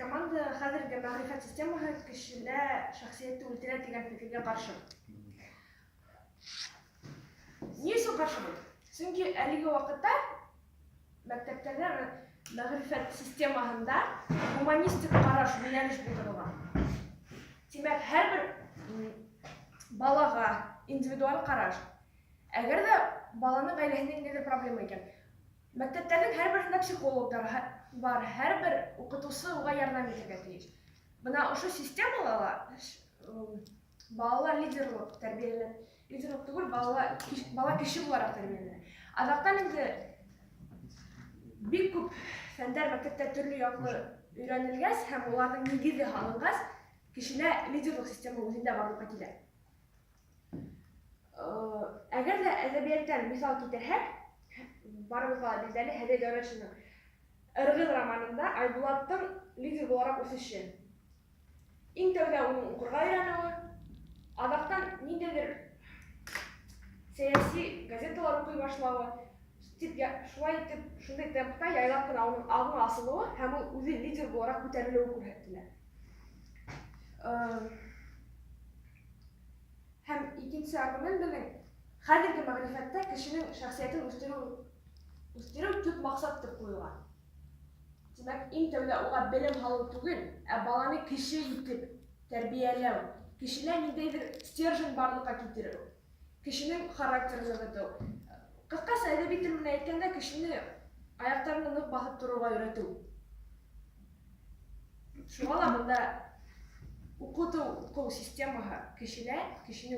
команда хәзерге мәгърифәт системаһы кешелә шәхсиятте үтерә дигән фикергә каршы. Ни өчен каршы бу? Чөнки әлеге вакытта мәктәптәрдә мәгърифәт системаһында гуманистик караш юнәлеш булдырылган. Димәк, һәрбер балага индивидуаль караш. Әгәр дә баланың гаиләһендә ниндидер проблема икән, мәктәптәрнең һәрберсендә психологлар бар, һәрбер укытучы уга ярдәм итәргә тиеш. Бына ошо системаларда балалар лидерлык тәрбияләнә. Лидерлык түгел, бала кеше буларак тәрбияләнә. Адактан инде бик күп фәндәр мәктәптә төрле яклы өйрәнелгәс һәм уларның нигезе һалынгас, кешелә лидерлык система үзендә барлыкка килә. Әгәр дә әдәбияттан мисал китерһәк, барыбызга билдәле Һәдәй Дәүләтшинның Ыргыз романында Айбулаттың лидер буларак үсеше. Иң тәүдә уның укырга өйрәнүе, адактан ниндидер сәяси газеталар укый башлавы, шулай итеп, шундый темпта яйлап кына уның алдына асылуы һәм ул үзе лидер буларак күтәрелүе күрһәтелә. Һәм икенче аргумент безнең хәзерге мәгърифәттә кешенең шәхсиятен үстерү төп максат дип куелган. Димәк, иң тәүдә уга белем һалу түгел, ә баланы кеше итеп тәрбияләү, кешелә ниндидер стержень барлыкка китерү, кешенең характерын ныгыту. Кыскасы әдәби тел менән әйткәндә, кешене аяктарына нык басып торырга өйрәтү. Шуңа ла монда укыту системаһы кешене